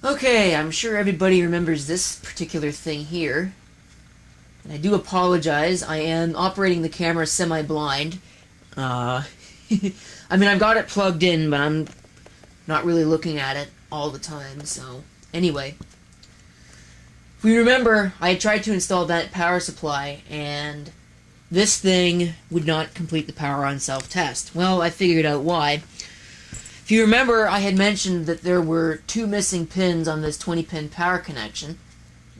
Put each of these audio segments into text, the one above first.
Okay, I'm sure everybody remembers this particular thing here. And I do apologize, I am operating the camera semi-blind. Uh, I mean, I've got it plugged in, but I'm not really looking at it all the time, so... Anyway. If we remember, I had tried to install that power supply, and this thing would not complete the power on self-test. Well, I figured out why. If you remember, I had mentioned that there were 2 missing pins on this 20-pin power connection.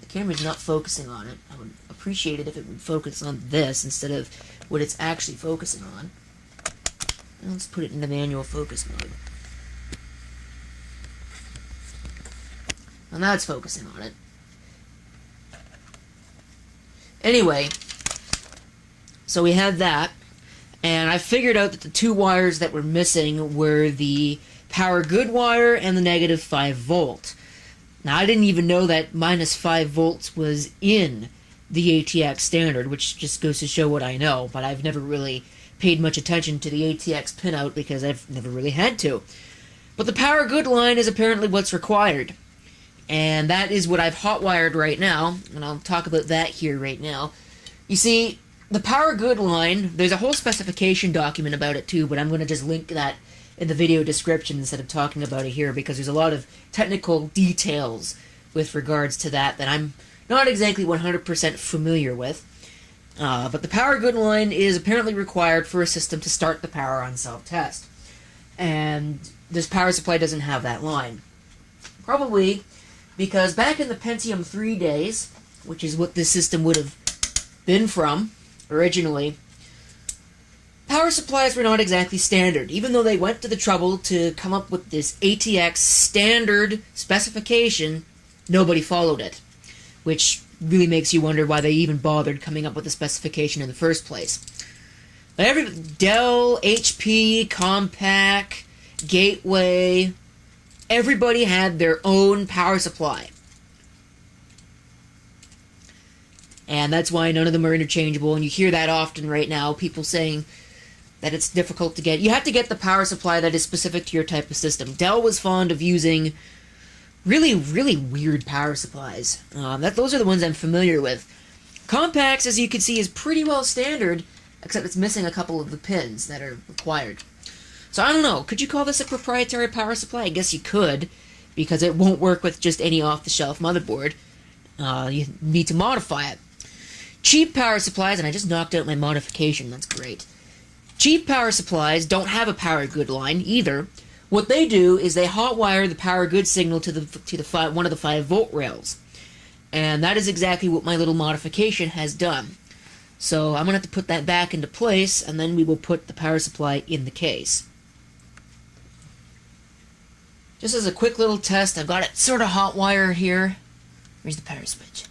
The camera's not focusing on it. I would appreciate it if it would focus on this instead of what it's actually focusing on. Let's put it into manual focus mode. And that's focusing on it. Anyway, so we had that, and I figured out that the 2 wires that were missing were the power good wire and the negative 5 volt. Now, I didn't even know that minus 5 volts was in the ATX standard, which just goes to show what I know, but I've never really paid much attention to the ATX pinout because I've never really had to. But the power good line is apparently what's required. And that is what I've hotwired right now, and I'll talk about that here right now. You see, the power good line, there's a whole specification document about it too, but I'm going to just link that in the video description instead of talking about it here, because there's a lot of technical details with regards to that I'm not exactly 100% familiar with. But the power good line is apparently required for a system to start the power on self-test. And this power supply doesn't have that line. Probably because back in the Pentium 3 days, which is what this system would have been from originally, power supplies were not exactly standard. Even though they went to the trouble to come up with this ATX standard specification, nobody followed it. Which really makes you wonder why they even bothered coming up with the specification in the first place. Dell, HP, Compaq, Gateway, everybody had their own power supply. And that's why none of them are interchangeable, and you hear that often right now, people saying that it's difficult to get. You have to get the power supply that is specific to your type of system. Dell was fond of using really weird power supplies. Those are the ones I'm familiar with. Compaq's, as you can see, is pretty well standard, except it's missing a couple of the pins that are required. So I don't know, could you call this a proprietary power supply? I guess you could, because it won't work with just any off-the-shelf motherboard. You need to modify it. Cheap power supplies, and I just knocked out my modification, that's great. Cheap power supplies don't have a power good line either. What they do is they hotwire the power good signal to one of the 5 volt rails. And that is exactly what my little modification has done. So I'm going to have to put that back into place, and then we will put the power supply in the case. Just as a quick little test, I've got it sort of hotwired here. Where's the power switch?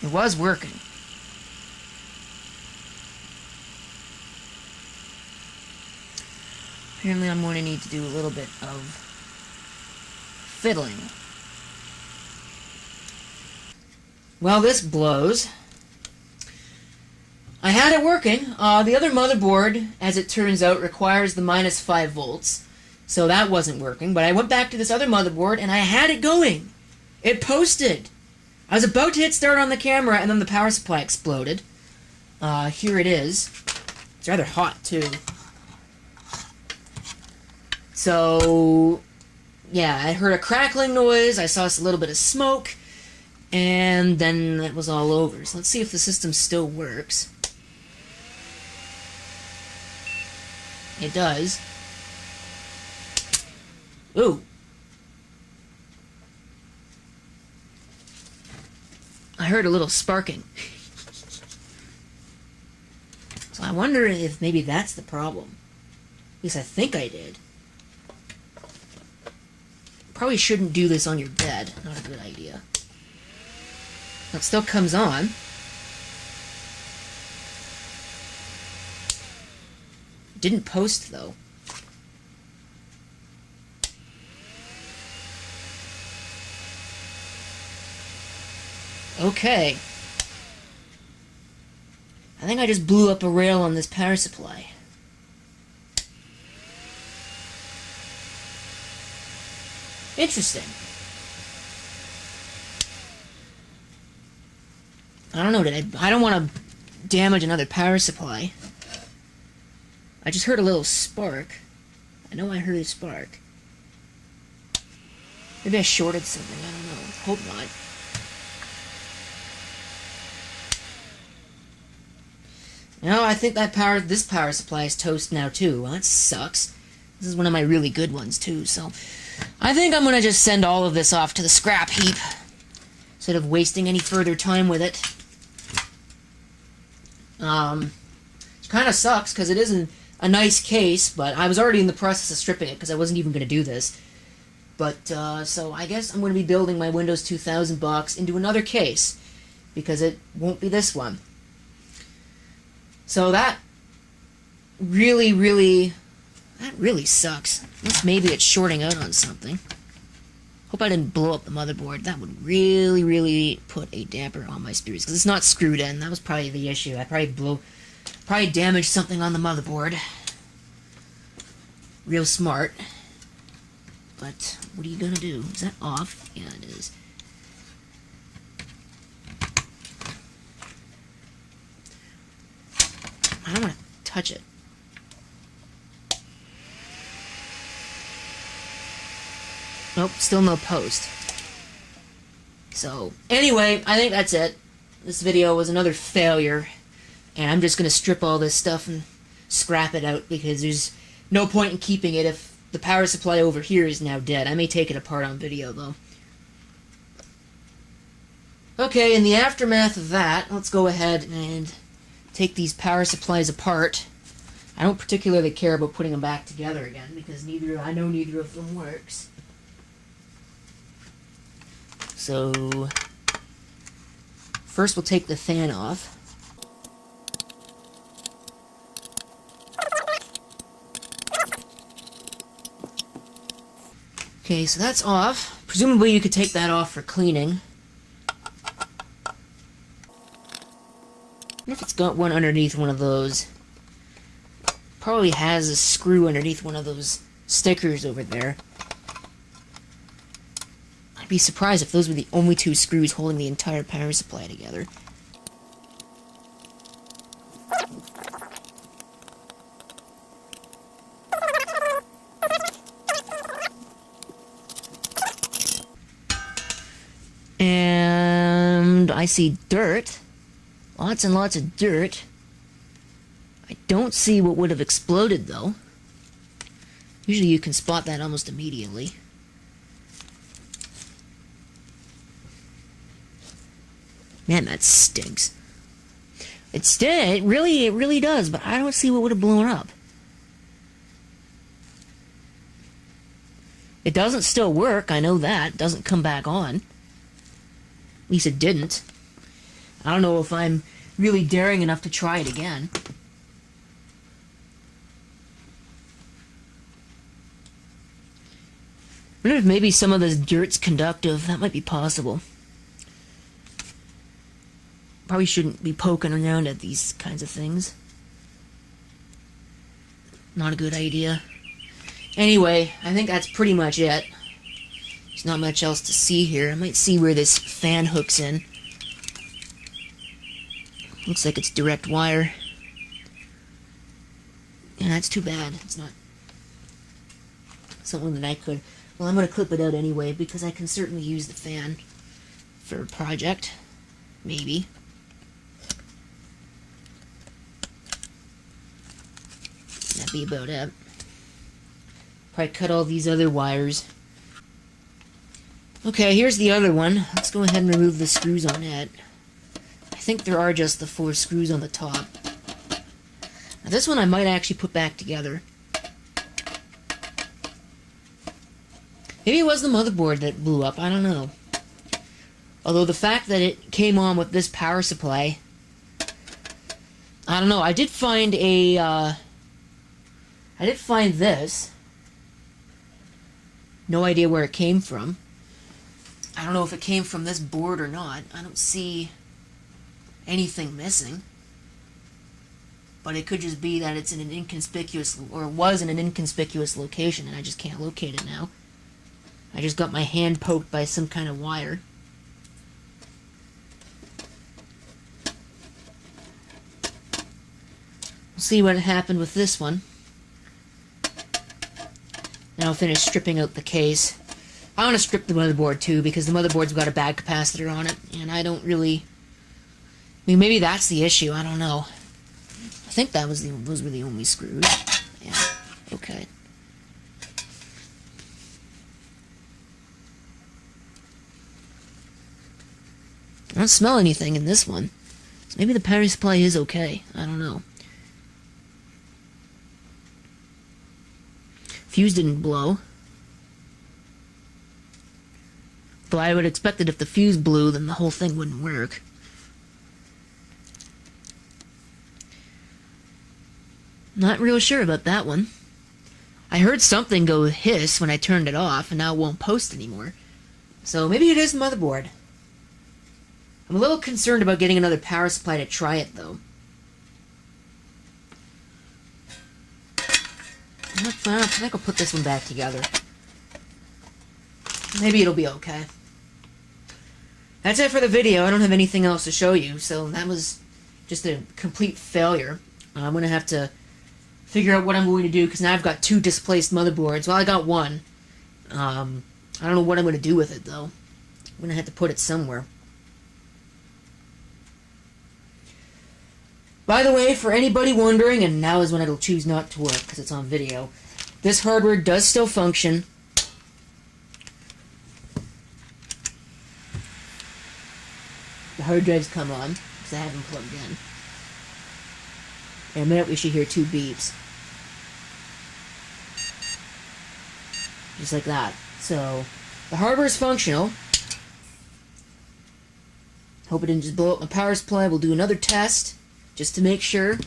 It was working. Apparently I'm going to need to do a little bit of fiddling. Well, this blows. I had it working. The other motherboard, as it turns out, requires the minus 5 volts. So that wasn't working. But I went back to this other motherboard and I had it going. It posted. I was about to hit start on the camera and then the power supply exploded. Here it is. It's rather hot too. So, yeah, I heard a crackling noise, I saw a little bit of smoke, and then that was all over. So let's see if the system still works. It does. Ooh. I heard a little sparking. So I wonder if maybe that's the problem. At least I think I did. Probably shouldn't do this on your bed. Not a good idea. It still comes on. Didn't post, though. Okay. I think I just blew up a rail on this power supply. Interesting. I don't know, I don't want to damage another power supply. I just heard a little spark. I know I heard a spark. Maybe I shorted something, I don't know. Hope not. No, I think this power supply is toast now too. Well, that sucks. This is one of my really good ones too, so I think I'm gonna just send all of this off to the scrap heap instead of wasting any further time with it. It kind of sucks because it isn't a nice case, but I was already in the process of stripping it because I wasn't even gonna do this. But so I guess I'm gonna be building my Windows 2000 box into another case because it won't be this one. So that really sucks. Unless maybe it's shorting out on something. Hope I didn't blow up the motherboard. That would really put a damper on my spirits because it's not screwed in. That was probably the issue. I probably damaged something on the motherboard. Real smart. But what are you gonna do? Is that off? Yeah, it is. I don't want to touch it. Nope, still no post. So, anyway, I think that's it. This video was another failure. And I'm just going to strip all this stuff and scrap it out because there's no point in keeping it if the power supply over here is now dead. I may take it apart on video, though. Okay, in the aftermath of that, let's go ahead and take these power supplies apart. I don't particularly care about putting them back together again because I know neither of them works. So first we'll take the fan off. Okay, so that's off. Presumably you could take that off for cleaning. I wonder if it's got one underneath one of those. Probably has a screw underneath one of those stickers over there. I'd be surprised if those were the only two screws holding the entire power supply together. And I see dirt. Lots and lots of dirt. I don't see what would have exploded, though. Usually you can spot that almost immediately. Man, that stinks. It really does, but I don't see what would have blown up. It doesn't still work, I know that. It doesn't come back on. At least it didn't. I don't know if I'm really daring enough to try it again. I wonder if maybe some of this dirt's conductive. That might be possible. Probably shouldn't be poking around at these kinds of things. Not a good idea. Anyway, I think that's pretty much it. There's not much else to see here. I might see where this fan hooks in. Looks like it's direct wire. Yeah, that's too bad. It's not something that I could... Well, I'm going to clip it out anyway, because I can certainly use the fan for a project. Maybe. That'd be about it. Probably cut all these other wires. Okay, here's the other one. Let's go ahead and remove the screws on it. I think there are just the 4 screws on the top. Now this one I might actually put back together. Maybe it was the motherboard that blew up, I don't know. Although the fact that it came on with this power supply, I don't know. I did find this. No idea where it came from. I don't know if it came from this board or not. I don't see anything missing. but it could just be that it's in an inconspicuous, or was in an inconspicuous location, and I just can't locate it now. I just got my hand poked by some kind of wire. We'll see what happened with this one. Then I'll finish stripping out the case. I want to strip the motherboard too, because the motherboard's got a bad capacitor on it, and I don't really... I mean, maybe that's the issue, I don't know. I think those were the only screws. Yeah, okay. I don't smell anything in this one. So maybe the power supply is okay, I don't know. Fuse didn't blow. Though I would expect that if the fuse blew, then the whole thing wouldn't work. Not real sure about that one. I heard something go hiss when I turned it off, and now it won't post anymore. So maybe it is the motherboard. I'm a little concerned about getting another power supply to try it, though. I think I'll put this one back together. Maybe it'll be okay. That's it for the video. I don't have anything else to show you, so that was just a complete failure. I'm going to have to figure out what I'm going to do, because now I've got 2 displaced motherboards. Well, I got one. I don't know what I'm going to do with it, though. I'm going to have to put it somewhere. By the way, for anybody wondering, and now is when it'll choose not to work, because it's on video, this hardware does still function. The hard drives come on, because I have them plugged in. In a minute we should hear 2 beeps. Just like that. So, the hardware is functional. Hope it didn't just blow up my power supply. We'll do another test, just to make sure.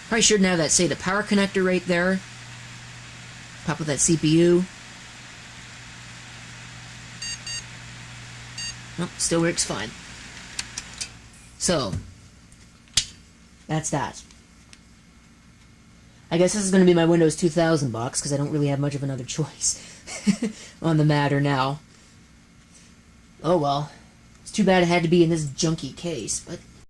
Probably shouldn't have that, say, the power connector right there. Pop with that CPU. Nope, still works fine. So, that's that. I guess this is going to be my Windows 2000 box, because I don't really have much of another choice on the matter now. Oh well. It's too bad it had to be in this junky case, but